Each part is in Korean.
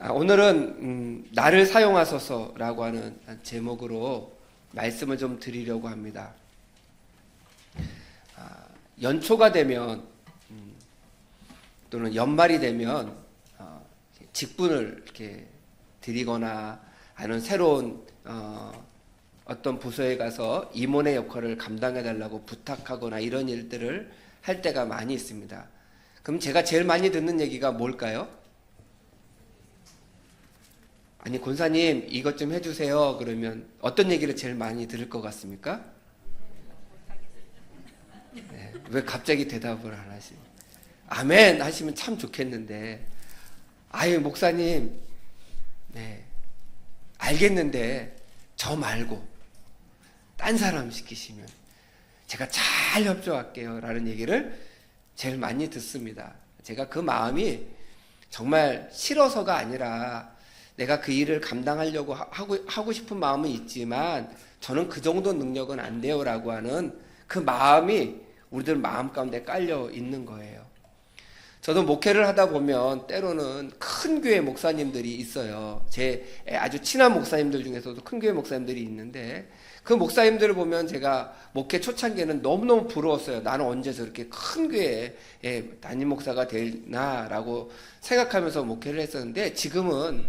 오늘은 나를 사용하소서라고 하는 제목으로 말씀을 좀 드리려고 합니다. 연초가 되면 또는 연말이 되면 직분을 이렇게 드리거나 아니면 새로운 어떤 부서에 가서 임원의 역할을 감당해 달라고 부탁하거나 이런 일들을 할 때가 많이 있습니다. 그럼 제가 제일 많이 듣는 얘기가 뭘까요? 아니 권사님 이것 좀 해주세요. 그러면 어떤 얘기를 제일 많이 들을 것 같습니까? 네, 왜 갑자기 대답을 안 하시죠? 아멘 하시면 참 좋겠는데, 아유 목사님, 네 알겠는데 저 말고 딴 사람 시키시면 제가 잘 협조할게요 라는 얘기를 제일 많이 듣습니다. 제가 그 마음이 정말 싫어서가 아니라 내가 그 일을 감당하려고 하고 싶은 마음은 있지만 저는 그 정도 능력은 안 돼요 라고 하는 그 마음이 우리들 마음 가운데 깔려 있는 거예요. 저도 목회를 하다 보면 때로는 큰 교회 목사님들이 있어요. 제 아주 친한 목사님들 중에서도 큰 교회 목사님들이 있는데, 그 목사님들을 보면 제가 목회 초창기에는 너무너무 부러웠어요. 나는 언제 저렇게 큰 교회에 담임 목사가 되나라고 생각하면서 목회를 했었는데, 지금은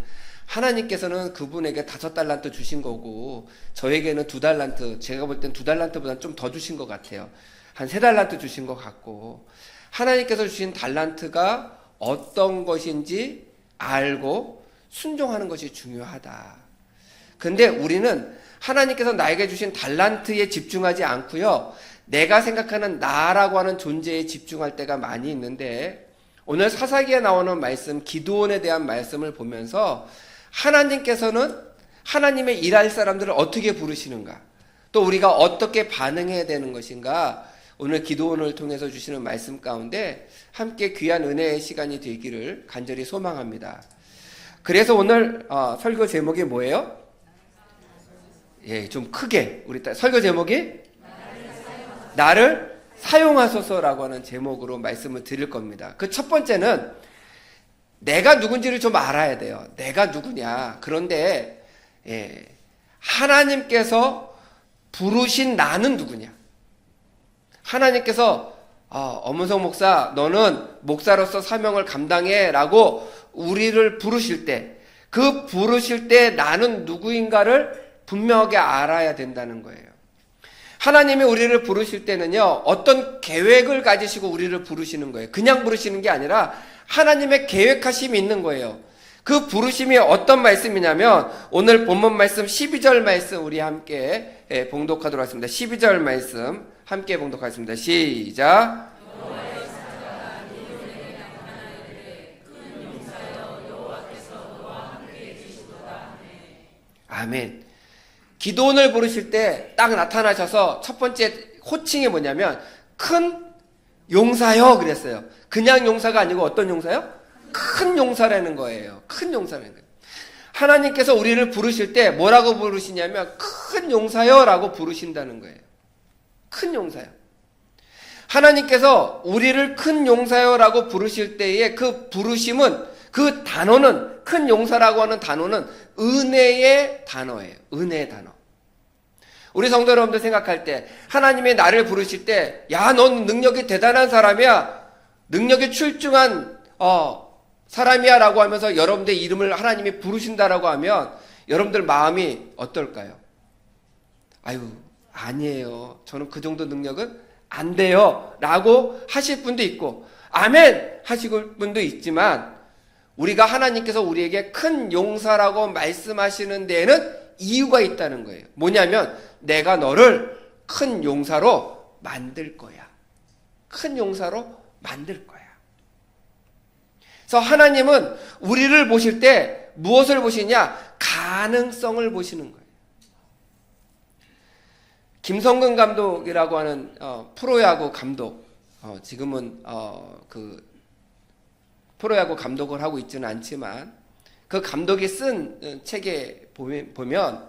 하나님께서는 그분에게 5달란트 주신 거고 저에게는 2달란트, 제가 볼 땐 2달란트보다는 좀 더 주신 것 같아요. 한 3달란트 주신 것 같고, 하나님께서 주신 달란트가 어떤 것인지 알고 순종하는 것이 중요하다. 근데 우리는 하나님께서 나에게 주신 달란트에 집중하지 않고요, 내가 생각하는 나라고 하는 존재에 집중할 때가 많이 있는데, 오늘 사사기에 나오는 말씀, 기드온에 대한 말씀을 보면서 하나님께서는 하나님의 일할 사람들을 어떻게 부르시는가, 또 우리가 어떻게 반응해야 되는 것인가, 오늘 기드온을 통해서 주시는 말씀 가운데 함께 귀한 은혜의 시간이 되기를 간절히 소망합니다. 그래서 오늘 설교 제목이 뭐예요? 좀 크게 우리 설교 제목이 나를 사용하소서라고 하는 제목으로 말씀을 드릴 겁니다. 그 첫 번째는 내가 누군지를 좀 알아야 돼요. 내가 누구냐. 그런데 하나님께서 부르신 나는 누구냐. 하나님께서 엄은성 목사 너는 목사로서 사명을 감당해 라고 우리를 부르실 때, 그 부르실 때 나는 누구인가를 분명하게 알아야 된다는 거예요. 하나님이 우리를 부르실 때는요, 어떤 계획을 가지시고 우리를 부르시는 거예요. 그냥 부르시는 게 아니라 하나님의 계획하심이 있는 거예요. 그 부르심이 어떤 말씀이냐면 오늘 본문 말씀 12절 말씀 우리 함께 봉독하도록 하겠습니다. 12절 말씀 함께 봉독하겠습니다. 시작. 아멘. 기드온을 부르실 때 딱 나타나셔서 첫 번째 호칭이 뭐냐면 큰 용사요 그랬어요. 그냥 용사가 아니고 어떤 용사요? 큰 용사라는 거예요. 큰 용사라는 거예요. 하나님께서 우리를 부르실 때 뭐라고 부르시냐면 큰 용사요 라고 부르신다는 거예요. 큰 용사요. 하나님께서 우리를 큰 용사요 라고 부르실 때의 그 부르심은, 그 단어는, 큰 용사라고 하는 단어는 은혜의 단어예요. 은혜의 단어. 우리 성도 여러분들 생각할 때 하나님이 나를 부르실 때, 야, 넌 능력이 대단한 사람이야, 능력이 출중한 사람이야 라고 하면서 여러분들 이름을 하나님이 부르신다라고 하면 여러분들 마음이 어떨까요? 아유 아니에요, 저는 그 정도 능력은 안 돼요 라고 하실 분도 있고 아멘 하실 분도 있지만, 우리가 하나님께서 우리에게 큰 용사라고 말씀하시는 데에는 이유가 있다는 거예요. 뭐냐면 내가 너를 큰 용사로 만들 거야. 큰 용사로 만들 거야. 그래서 하나님은 우리를 보실 때 무엇을 보시냐? 가능성을 보시는 거예요. 김성근 감독이라고 하는 프로야구 감독, 지금은 그 프로야구 감독을 하고 있지는 않지만 그 감독이 쓴 책에 보면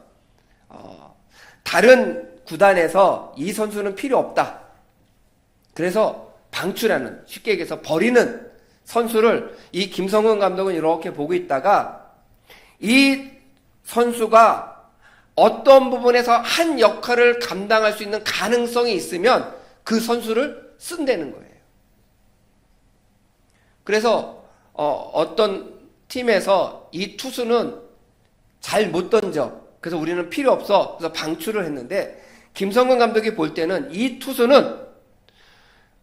다른 구단에서 이 선수는 필요 없다, 그래서 방출하는, 쉽게 얘기해서 버리는 선수를 이 김성근 감독은 이렇게 보고 있다가 이 선수가 어떤 부분에서 한 역할을 감당할 수 있는 가능성이 있으면 그 선수를 쓴다는 거예요. 그래서 어떤 팀에서 이 투수는 잘 못 던져. 그래서 우리는 필요 없어. 그래서 방출을 했는데 김성근 감독이 볼 때는 이 투수는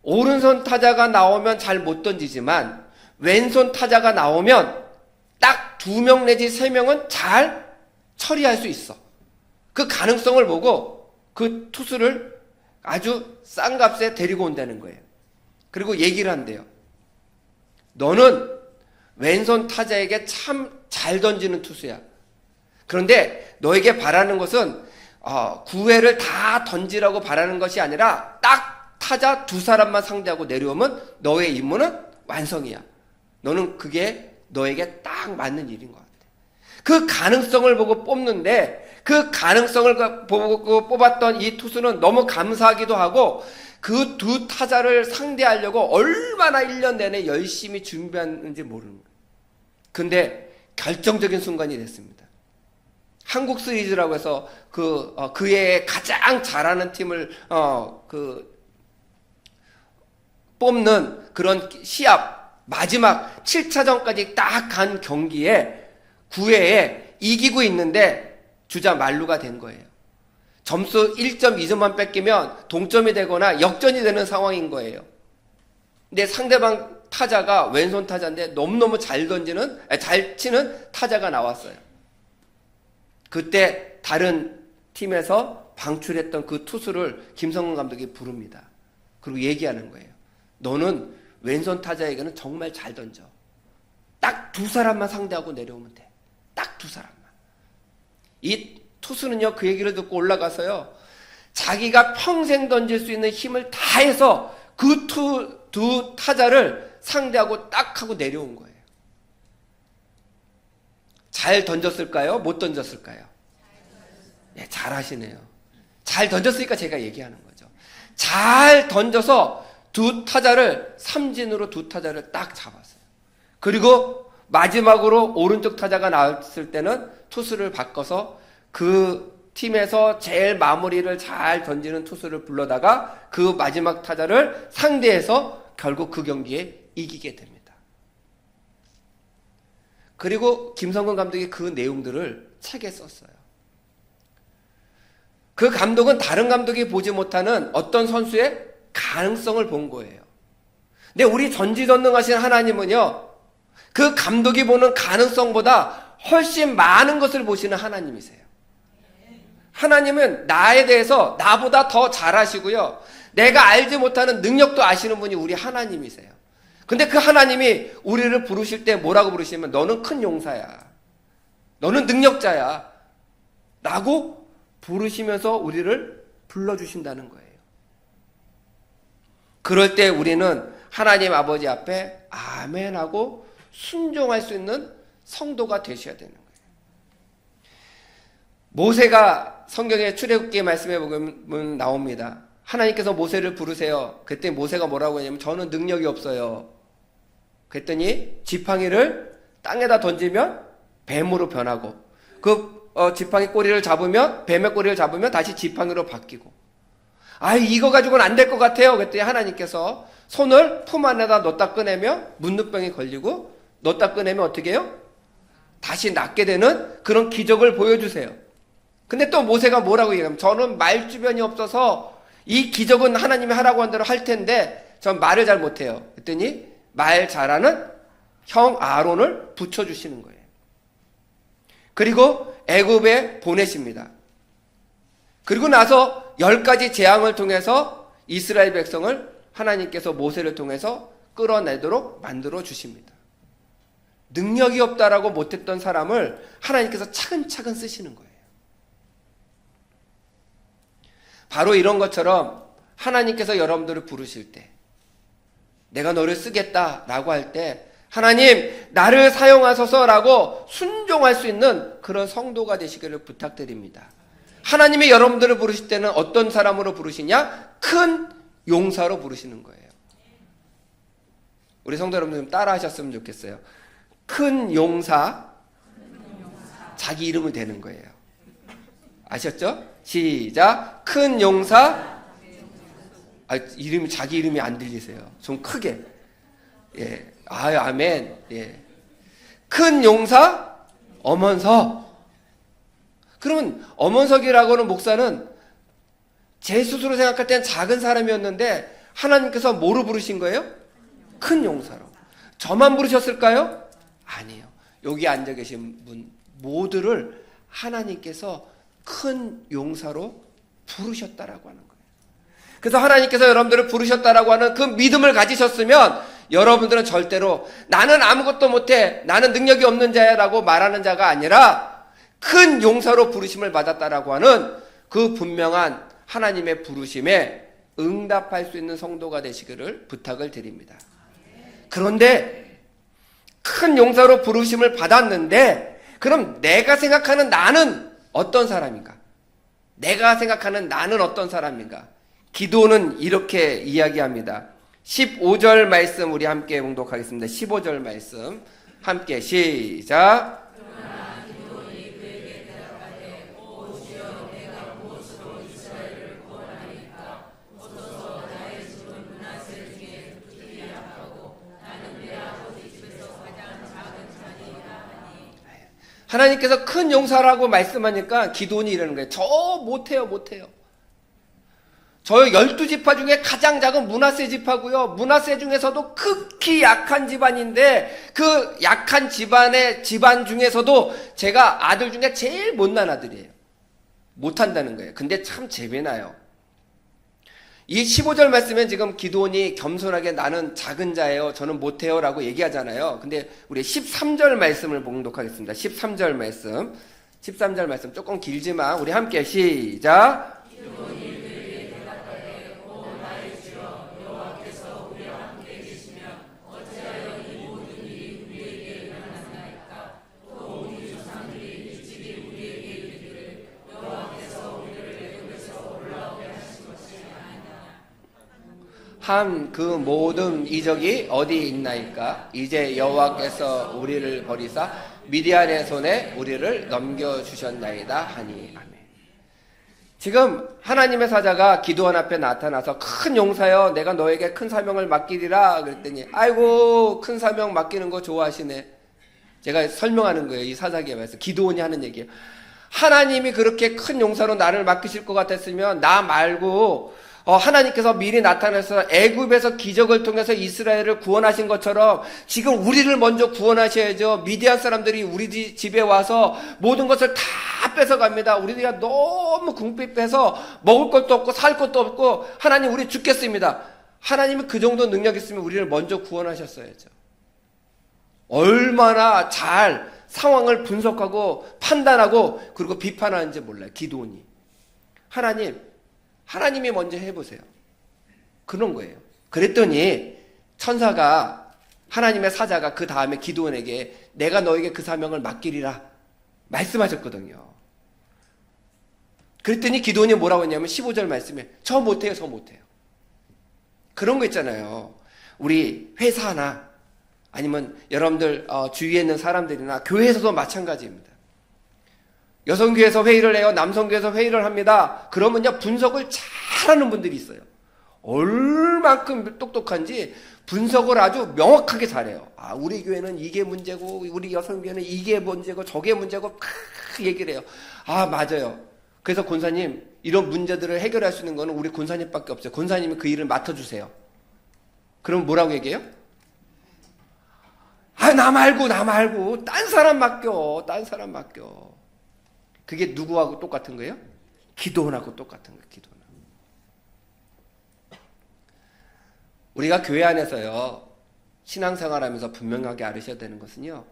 오른손 타자가 나오면 잘 못 던지지만 왼손 타자가 나오면 딱 2명 내지 3명은 잘 처리할 수 있어. 그 가능성을 보고 그 투수를 아주 싼 값에 데리고 온다는 거예요. 그리고 얘기를 한대요. 너는 왼손 타자에게 참 잘 던지는 투수야. 그런데 너에게 바라는 것은 9회를 다 던지라고 바라는 것이 아니라 딱 타자 2사람만 상대하고 내려오면 너의 임무는 완성이야. 너는 그게 너에게 딱 맞는 일인 것 같아. 그 가능성을 보고 뽑는데 그 가능성을 보고 뽑았던 이 투수는 너무 감사하기도 하고 그 2 타자를 상대하려고 얼마나 1년 내내 열심히 준비했는지 모르는 거예요. 근데 결정적인 순간이 됐습니다. 한국 시리즈라고 해서 그 해에 가장 잘하는 팀을 뽑는 그런 시합 마지막 7차전까지 딱 간 경기에 9회에 이기고 있는데 주자 만루가 된 거예요. 점수 1점, 2점만 뺏기면 동점이 되거나 역전이 되는 상황인 거예요. 근데 상대방 타자가 왼손 타자인데 너무너무 잘 치는 타자가 나왔어요. 그때 다른 팀에서 방출했던 그 투수를 김성근 감독이 부릅니다. 그리고 얘기하는 거예요. 너는 왼손 타자에게는 정말 잘 던져. 딱 2사람만 상대하고 내려오면 돼. 딱 2사람만. 이 투수는요, 그 얘기를 듣고 올라가서요, 자기가 평생 던질 수 있는 힘을 다해서 그 두 타자를 상대하고 딱 하고 내려온 거예요. 잘 던졌을까요? 못 던졌을까요? 네, 잘 하시네요. 잘 던졌으니까 제가 얘기하는 거죠. 잘 던져서 2 타자를 삼진으로 2 타자를 딱 잡았어요. 그리고 마지막으로 오른쪽 타자가 나왔을 때는 투수를 바꿔서 그 팀에서 제일 마무리를 잘 던지는 투수를 불러다가 그 마지막 타자를 상대해서 결국 그 경기에 이기게 됩니다. 그리고 김성근 감독이 그 내용들을 책에 썼어요. 그 감독은 다른 감독이 보지 못하는 어떤 선수의 가능성을 본 거예요. 근데 우리 전지전능하신 하나님은요, 그 감독이 보는 가능성보다 훨씬 많은 것을 보시는 하나님이세요. 하나님은 나에 대해서 나보다 더 잘 아시고요, 내가 알지 못하는 능력도 아시는 분이 우리 하나님이세요. 근데 그 하나님이 우리를 부르실 때 뭐라고 부르시면 너는 큰 용사야, 너는 능력자야 라고 부르시면서 우리를 불러주신다는 거예요. 그럴 때 우리는 하나님 아버지 앞에 아멘 하고 순종할 수 있는 성도가 되셔야 되는 거예요. 모세가 성경의 출애굽기 말씀에 보면 나옵니다. 하나님께서 모세를 부르세요. 그랬더니 모세가 뭐라고 했냐면 저는 능력이 없어요. 그랬더니 지팡이를 땅에다 던지면 뱀으로 변하고 그 지팡이 꼬리를 잡으면 뱀의 꼬리를 잡으면 다시 지팡이로 바뀌고, 이거 가지고는 안 될 것 같아요. 그랬더니 하나님께서 손을 품 안에다 넣었다 꺼내면 문둥병이 걸리고 넣었다 꺼내면 어떻게 해요? 다시 낫게 되는 그런 기적을 보여주세요. 근데 또 모세가 뭐라고 얘기하면 저는 말 주변이 없어서 이 기적은 하나님이 하라고 한 대로 할 텐데 전 말을 잘 못해요. 그랬더니 말 잘하는 형 아론을 붙여주시는 거예요. 그리고 애굽에 보내십니다. 그리고 나서 10가지 재앙을 통해서 이스라엘 백성을 하나님께서 모세를 통해서 끌어내도록 만들어 주십니다. 능력이 없다라고 못했던 사람을 하나님께서 차근차근 쓰시는 거예요. 바로 이런 것처럼 하나님께서 여러분들을 부르실 때, 내가 너를 쓰겠다라고 할 때 하나님 나를 사용하소서라고 순종할 수 있는 그런 성도가 되시기를 부탁드립니다. 하나님이 여러분들을 부르실 때는 어떤 사람으로 부르시냐? 큰 용사로 부르시는 거예요. 우리 성도 여러분들 좀 따라 하셨으면 좋겠어요. 큰 용사, 자기 이름을 대는 거예요. 아셨죠? 시작. 큰 용사. 이름이 자기 이름이 안 들리세요. 좀 크게. 예. 아멘. 예. 큰 용사 엄원석. 그러면 엄원석이라고는 목사는 제 스스로 생각할 때는 작은 사람이었는데 하나님께서 뭐로 부르신 거예요? 큰 용사로. 저만 부르셨을까요? 아니에요. 여기 앉아 계신 분 모두를 하나님께서 큰 용사로 부르셨다라고 하는 거예요. 그래서 하나님께서 여러분들을 부르셨다라고 하는 그 믿음을 가지셨으면 여러분들은 절대로 나는 아무것도 못해, 나는 능력이 없는 자야라고 말하는 자가 아니라 큰 용사로 부르심을 받았다라고 하는 그 분명한 하나님의 부르심에 응답할 수 있는 성도가 되시기를 부탁을 드립니다. 그런데 큰 용사로 부르심을 받았는데 그럼 내가 생각하는 나는 어떤 사람인가? 내가 생각하는 나는 어떤 사람인가? 기도는 이렇게 이야기합니다. 15절 말씀 우리 함께 봉독하겠습니다. 15절 말씀 함께 시작. 하나님께서 큰 용사라고 말씀하니까 기도원이 이러는 거예요. 저 못해요. 저 12지파 중에 가장 작은 므낫세 지파고요. 므낫세 중에서도 극히 약한 집안인데 그 약한 집안 중에서도 제가 아들 중에 제일 못난 아들이에요. 못한다는 거예요. 근데 참 재미나요. 이 15절 말씀은 지금 기도원이 겸손하게 나는 작은 자예요, 저는 못해요 라고 얘기하잖아요. 근데 우리 13절 말씀을 봉독하겠습니다. 13절 말씀 조금 길지만 우리 함께 시작. 한 그 모든 이적이 어디 있나이까? 이제 여호와께서 우리를 버리사 미디안의 손에 우리를 넘겨주셨나이다 하니. 아멘. 지금 하나님의 사자가 기도원 앞에 나타나서 큰 용사여 내가 너에게 큰 사명을 맡기리라 그랬더니 아이고 큰 사명 맡기는 거 좋아하시네. 제가 설명하는 거예요. 이 사사기에 말해서 기도원이 하는 얘기예요. 하나님이 그렇게 큰 용사로 나를 맡기실 것 같았으면 나 말고 하나님께서 미리 나타나서 애굽에서 기적을 통해서 이스라엘을 구원하신 것처럼 지금 우리를 먼저 구원하셔야죠. 미디안 사람들이 우리 집에 와서 모든 것을 다 뺏어갑니다. 우리가 너무 궁핍해서 먹을 것도 없고 살 것도 없고 하나님 우리 죽겠습니다. 하나님이 그 정도 능력 있으면 우리를 먼저 구원하셨어야죠. 얼마나 잘 상황을 분석하고 판단하고 그리고 비판하는지 몰라요. 기도원이. 하나님이 먼저 해보세요. 그런 거예요. 그랬더니 천사가 하나님의 사자가 그 다음에 기도원에게 내가 너에게 그 사명을 맡기리라 말씀하셨거든요. 그랬더니 기도원이 뭐라고 했냐면 15절 말씀에 저 못해요. 그런 거 있잖아요. 우리 회사나 아니면 여러분들 주위에 있는 사람들이나 교회에서도 마찬가지입니다. 여성교회에서 회의를 해요. 남성교회에서 회의를 합니다. 그러면요 분석을 잘하는 분들이 있어요. 얼만큼 똑똑한지 분석을 아주 명확하게 잘해요. 우리 교회는 이게 문제고 우리 여성교회는 이게 문제고 저게 문제고 막 얘기를 해요. 맞아요. 그래서 권사님 이런 문제들을 해결할 수 있는 거는 우리 권사님밖에 없어요. 권사님이 그 일을 맡아주세요. 그럼 뭐라고 얘기해요? 나 말고 딴 사람 맡겨. 그게 누구하고 똑같은 거예요? 기도원하고 똑같은 거예요. 기도원. 우리가 교회 안에서요 신앙생활하면서 분명하게 알으셔야 되는 것은요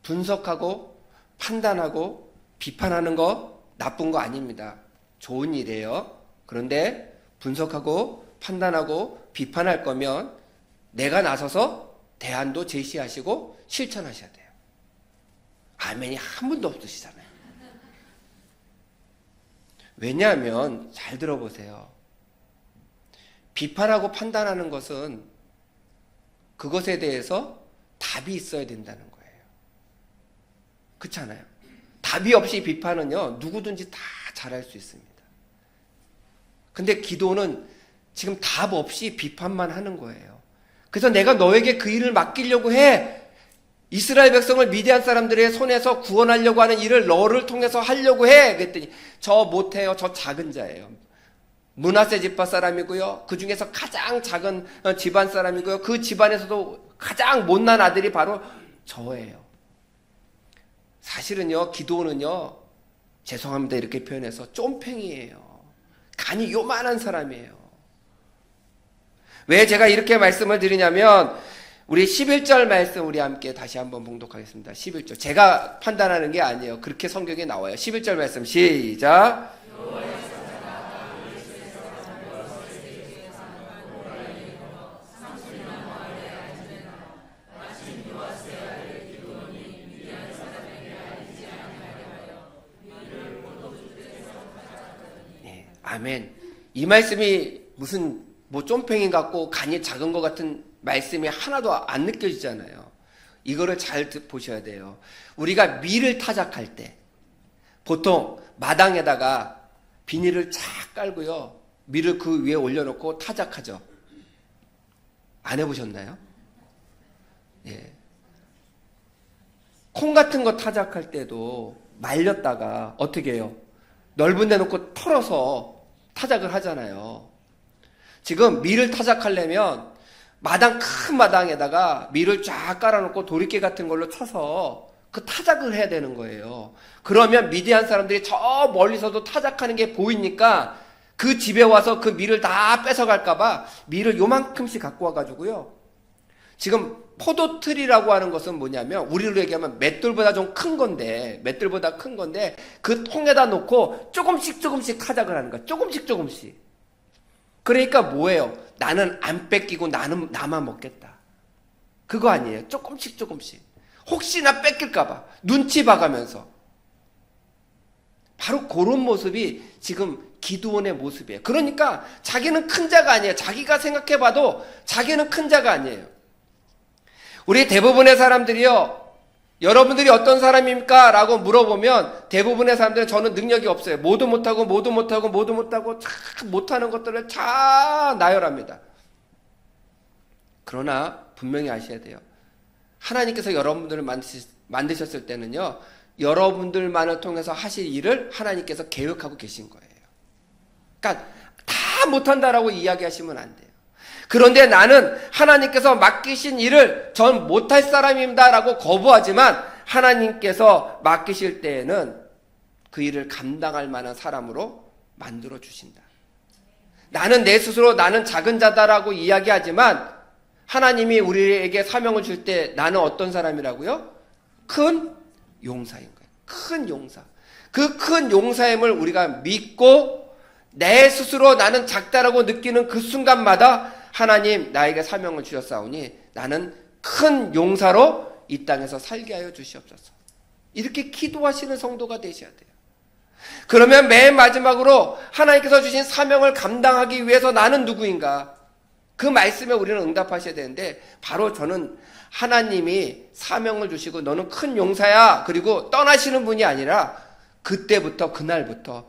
분석하고 판단하고 비판하는 거 나쁜 거 아닙니다. 좋은 일이에요. 그런데 분석하고 판단하고 비판할 거면 내가 나서서 대안도 제시하시고 실천하셔야 돼요. 아멘이 한 분도 없으시잖아요. 왜냐하면 잘 들어보세요. 비판하고 판단하는 것은 그것에 대해서 답이 있어야 된다는 거예요. 그렇잖아요. 답이 없이 비판은요, 누구든지 다 잘할 수 있습니다. 근데 기도는 지금 답 없이 비판만 하는 거예요. 그래서 내가 너에게 그 일을 맡기려고 해. 이스라엘 백성을 미디안 사람들의 손에서 구원하려고 하는 일을 너를 통해서 하려고 해. 그랬더니 저 못해요. 저 작은 자예요. 므낫세 지파 사람이고요. 그 중에서 가장 작은 집안 사람이고요. 그 집안에서도 가장 못난 아들이 바로 저예요. 사실은요, 기도는요, 죄송합니다 이렇게 표현해서 쫌팽이에요. 간이 요만한 사람이에요. 왜 제가 이렇게 말씀을 드리냐면, 우리 11절 말씀 우리 함께 다시 한번 봉독하겠습니다. 11절. 제가 판단하는 게 아니에요. 그렇게 성경에 나와요. 11절 말씀 시작. 네, 아멘. 이 말씀이 무슨 뭐 쫌팽이 같고 간이 작은 것 같은 말씀이 하나도 안 느껴지잖아요. 이거를 잘 보셔야 돼요. 우리가 밀을 타작할 때 보통 마당에다가 비닐을 쫙 깔고요, 밀을 그 위에 올려놓고 타작하죠. 안 해보셨나요? 예. 콩 같은 거 타작할 때도 말렸다가 어떻게 해요? 넓은 데 놓고 털어서 타작을 하잖아요. 지금 밀을 타작하려면 큰 마당에다가 밀을 쫙 깔아놓고 도리깨 같은 걸로 쳐서 그 타작을 해야 되는 거예요. 그러면 미디안 사람들이 저 멀리서도 타작하는 게 보이니까 그 집에 와서 그 밀을 다 뺏어갈까봐 밀을 요만큼씩 갖고 와가지고요. 지금 포도틀이라고 하는 것은 뭐냐면, 우리로 얘기하면 맷돌보다 좀 큰 건데, 맷돌보다 큰 건데 그 통에다 놓고 조금씩 타작을 하는 거야. 조금씩. 그러니까 뭐예요? 나는 안 뺏기고 나만 먹겠다. 그거 아니에요. 조금씩. 혹시나 뺏길까봐 눈치 봐가면서. 바로 그런 모습이 지금 기드온의 모습이에요. 그러니까 자기는 큰 자가 아니에요. 자기가 생각해봐도 자기는 큰 자가 아니에요. 우리 대부분의 사람들이요, 여러분들이 어떤 사람입니까? 라고 물어보면 대부분의 사람들은 저는 능력이 없어요. 모두 못하고 참 못하는 것들을 다 나열합니다. 그러나 분명히 아셔야 돼요. 하나님께서 여러분들을 만드셨을 때는요, 여러분들만을 통해서 하실 일을 하나님께서 계획하고 계신 거예요. 그러니까 다 못한다라고 이야기하시면 안 돼요. 그런데 나는 하나님께서 맡기신 일을 전 못할 사람입니다 라고 거부하지만, 하나님께서 맡기실 때에는 그 일을 감당할 만한 사람으로 만들어 주신다. 나는 내 스스로 나는 작은 자다라고 이야기하지만, 하나님이 우리에게 사명을 줄 때 나는 어떤 사람이라고요? 큰 용사인 거예요. 큰 용사. 그 큰 용사임을 우리가 믿고 내 스스로 나는 작다라고 느끼는 그 순간마다 하나님 나에게 사명을 주셨사오니 나는 큰 용사로 이 땅에서 살게 하여 주시옵소서. 이렇게 기도하시는 성도가 되셔야 돼요. 그러면 맨 마지막으로 하나님께서 주신 사명을 감당하기 위해서 나는 누구인가? 그 말씀에 우리는 응답하셔야 되는데, 바로 저는 하나님이 사명을 주시고 너는 큰 용사야 그리고 떠나시는 분이 아니라, 그때부터 그날부터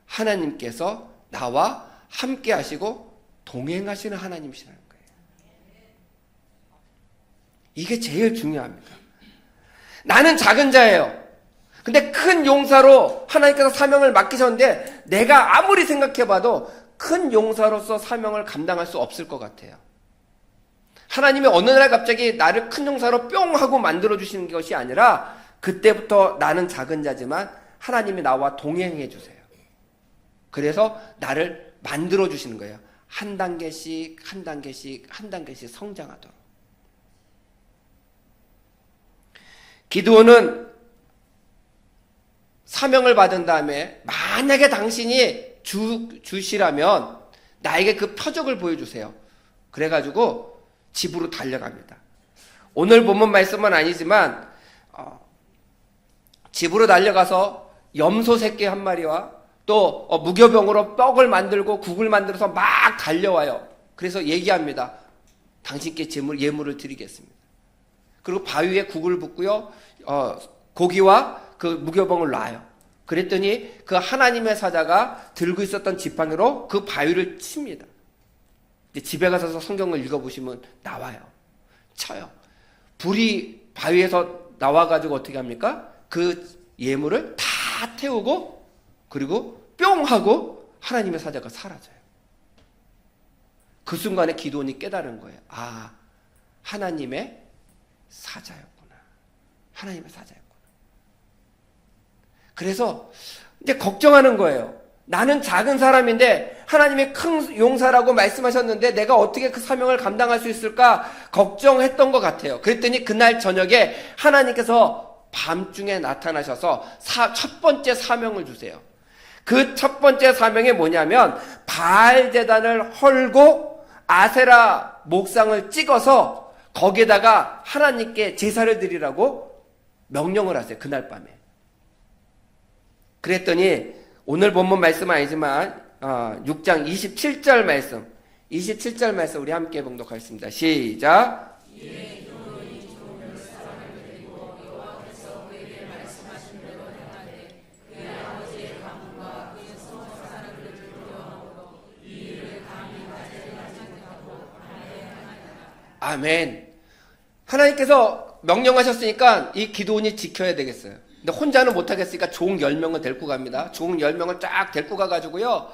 하나님께서 나와 함께 하시고 동행하시는 하나님이시라는 거예요. 이게 제일 중요합니다. 나는 작은 자예요. 근데 큰 용사로 하나님께서 사명을 맡기셨는데, 내가 아무리 생각해봐도 큰 용사로서 사명을 감당할 수 없을 것 같아요. 하나님이 어느 날 갑자기 나를 큰 용사로 뿅 하고 만들어주시는 것이 아니라, 그때부터 나는 작은 자지만 하나님이 나와 동행해 주세요. 그래서 나를 만들어주시는 거예요. 한 단계씩 성장하도록. 기드온은 사명을 받은 다음에, 만약에 당신이 주시라면 나에게 그 표적을 보여주세요. 그래가지고 집으로 달려갑니다. 오늘 본문 말씀은 아니지만 집으로 달려가서 염소 새끼 한 마리와 또 무교병으로 떡을 만들고 국을 만들어서 막 달려와요. 그래서 얘기합니다. 당신께 예물을 드리겠습니다. 그리고 바위에 국을 붓고요, 고기와 그 무교병을 놔요. 그랬더니 그 하나님의 사자가 들고 있었던 지팡이로 그 바위를 칩니다. 집에 가서 성경을 읽어보시면 나와요. 쳐요. 불이 바위에서 나와가지고 어떻게 합니까? 그 예물을 다 태우고 그리고 뿅 하고 하나님의 사자가 사라져요. 그 순간에 기드온이 깨달은 거예요. 아, 하나님의 사자였구나. 하나님의 사자였구나. 그래서 이제 걱정하는 거예요. 나는 작은 사람인데 하나님의 큰 용사라고 말씀하셨는데 내가 어떻게 그 사명을 감당할 수 있을까 걱정했던 것 같아요. 그랬더니 그날 저녁에 하나님께서 밤중에 나타나셔서 첫 번째 사명을 주세요. 그 첫 번째 사명이 뭐냐면 바알 제단을 헐고 아세라 목상을 찍어서 거기에다가 하나님께 제사를 드리라고 명령을 하세요. 그날 밤에. 그랬더니 오늘 본문 말씀은 아니지만 6장 27절 말씀 27절 말씀 우리 함께 봉독하겠습니다. 시작. 아멘. 하나님께서 명령하셨으니까 이 기드온이 지켜야 되겠어요. 근데 혼자는 못하겠으니까 종 10명을 데리고 갑니다. 종 10명을 쫙 데리고 가가지고요.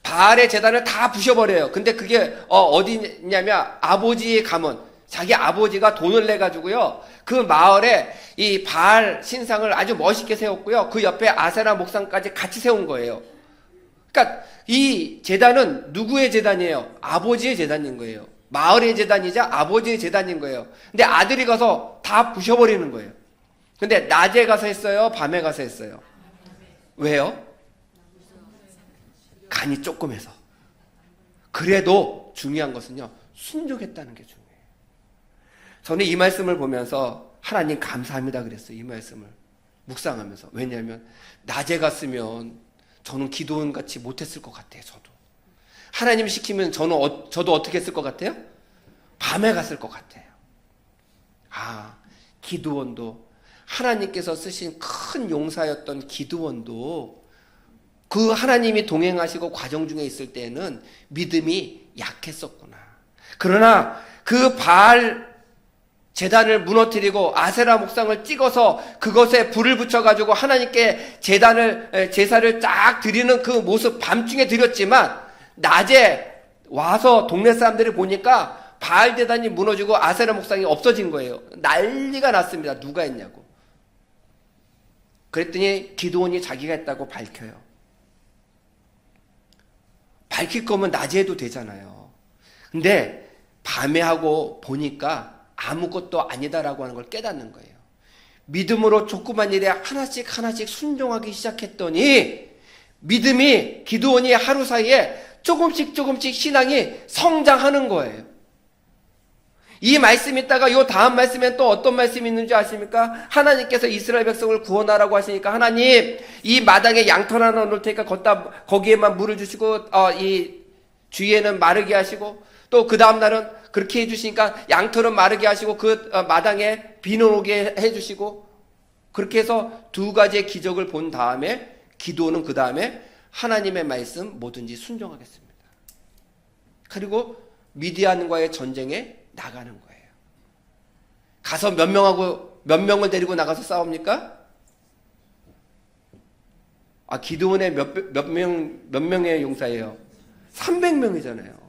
바알의 제단을 다 부셔버려요. 근데 그게 어디냐면 아버지의 가문. 자기 아버지가 돈을 내가지고요. 그 마을에 이 바알 신상을 아주 멋있게 세웠고요. 그 옆에 아세라 목상까지 같이 세운 거예요. 그러니까 이 제단은 누구의 제단이에요? 아버지의 제단인 거예요. 마을의 제단이자 아버지의 제단인 거예요. 근데 아들이 가서 다 부셔버리는 거예요. 근데 낮에 가서 했어요? 밤에 가서 했어요? 왜요? 간이 조금해서. 그래도 중요한 것은요, 순종했다는 게 중요해요. 저는 이 말씀을 보면서 하나님 감사합니다 그랬어요. 이 말씀을 묵상하면서. 왜냐하면 낮에 갔으면 저는 기도원같이 못했을 것 같아요. 저도. 하나님 시키면 저도 어떻게 했을 것 같아요? 밤에 갔을 것 같아요. 아, 기드온도 하나님께서 쓰신 큰 용사였던 기드온도 그 하나님이 동행하시고 과정 중에 있을 때는 믿음이 약했었구나. 그러나 그 바알 제단을 무너뜨리고 아세라 목상을 찍어서 그것에 불을 붙여가지고 하나님께 제사를 쫙 드리는 그 모습 밤중에 드렸지만 낮에 와서 동네 사람들이 보니까 바알 제단이 무너지고 아세라 목상이 없어진 거예요. 난리가 났습니다. 누가 했냐고. 그랬더니 기드온이 자기가 했다고 밝혀요. 밝힐 거면 낮에 해도 되잖아요. 근데 밤에 하고 보니까 아무것도 아니다라고 하는 걸 깨닫는 거예요. 믿음으로 조그만 일에 하나씩 순종하기 시작했더니 믿음이 기드온이 하루 사이에 조금씩 신앙이 성장하는 거예요. 이 말씀 있다가 이 다음 말씀엔 또 어떤 말씀이 있는지 아십니까? 하나님께서 이스라엘 백성을 구원하라고 하시니까 하나님 이 마당에 양털 하나 놓을 테니까 거기에만 물을 주시고 이 주위에는 마르게 하시고 또 그 다음 날은 그렇게 해주시니까 양털은 마르게 하시고 그 마당에 비는 오게 해주시고 그렇게 해서 두 가지의 기적을 본 다음에 기도는 그 다음에 하나님의 말씀 뭐든지 순종하겠습니다. 그리고 미디안과의 전쟁에 나가는 거예요. 가서 몇 명을 데리고 나가서 싸웁니까? 기드온의 몇 명의 용사예요? 300명이잖아요.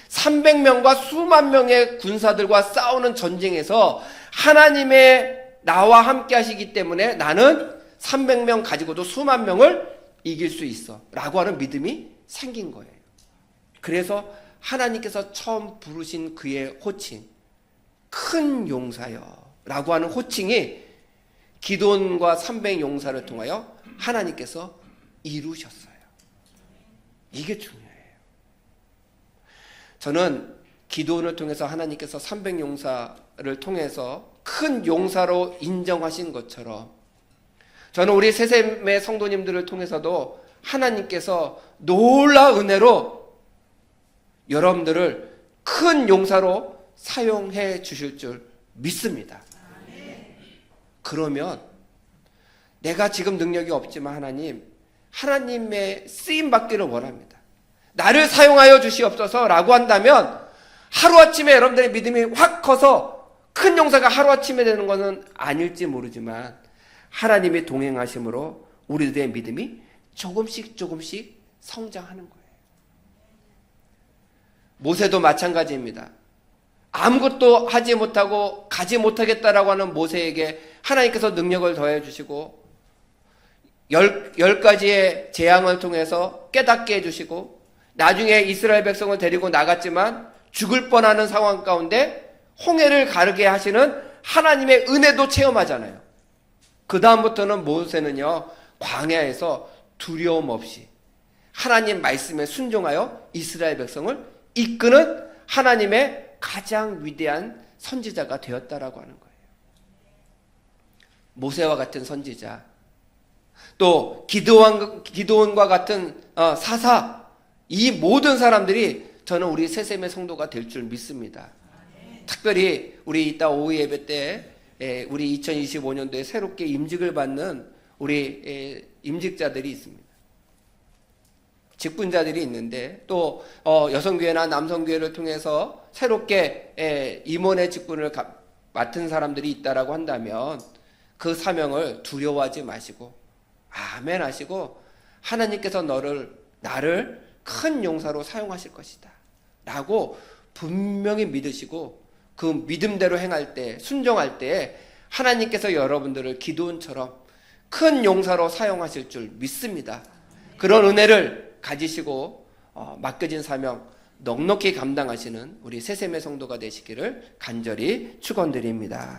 300명과 수만 명의 군사들과 싸우는 전쟁에서 하나님의 나와 함께 하시기 때문에 나는 300명 가지고도 수만 명을 이길 수 있어 라고 하는 믿음이 생긴 거예요. 그래서 하나님께서 처음 부르신 그의 호칭, 큰 용사여 라고 하는 호칭이 기드온과 300 용사를 통하여 하나님께서 이루셨어요. 이게 중요해요. 저는 기드온을 통해서 하나님께서 300 용사를 통해서 큰 용사로 인정하신 것처럼 저는 우리 세셈의 성도님들을 통해서도 하나님께서 놀라운 은혜로 여러분들을 큰 용사로 사용해 주실 줄 믿습니다. 그러면 내가 지금 능력이 없지만 하나님의 쓰임 받기를 원합니다. 나를 사용하여 주시옵소서라고 한다면 하루아침에 여러분들의 믿음이 확 커서 큰 용사가 하루아침에 되는 것은 아닐지 모르지만 하나님의 동행하심으로 우리들의 믿음이 조금씩 성장하는 거예요. 모세도 마찬가지입니다. 아무것도 하지 못하고 가지 못하겠다라고 하는 모세에게 하나님께서 능력을 더해 주시고 10가지의 재앙을 통해서 깨닫게 해주시고 나중에 이스라엘 백성을 데리고 나갔지만 죽을 뻔하는 상황 가운데 홍해를 가르게 하시는 하나님의 은혜도 체험하잖아요. 그 다음부터는 모세는요, 광야에서 두려움 없이 하나님 말씀에 순종하여 이스라엘 백성을 이끄는 하나님의 가장 위대한 선지자가 되었다라고 하는 거예요. 모세와 같은 선지자, 또 기드온과 같은 사사, 이 모든 사람들이 저는 우리 새샘의 성도가 될 줄 믿습니다. 특별히 우리 이따 오후 예배 때 우리 2025년도에 새롭게 임직을 받는 우리 임직자들이 있습니다. 직분자들이 있는데 또 여성교회나 남성교회를 통해서 새롭게 임원의 직분을 맡은 사람들이 있다라고 한다면 그 사명을 두려워하지 마시고 아멘 하시고 하나님께서 나를 큰 용사로 사용하실 것이다 라고 분명히 믿으시고 그 믿음대로 행할 때, 순종할 때 하나님께서 여러분들을 기드온처럼 큰 용사로 사용하실 줄 믿습니다. 그런 은혜를 가지시고 맡겨진 사명 넉넉히 감당하시는 우리 새샘의 성도가 되시기를 간절히 축원드립니다.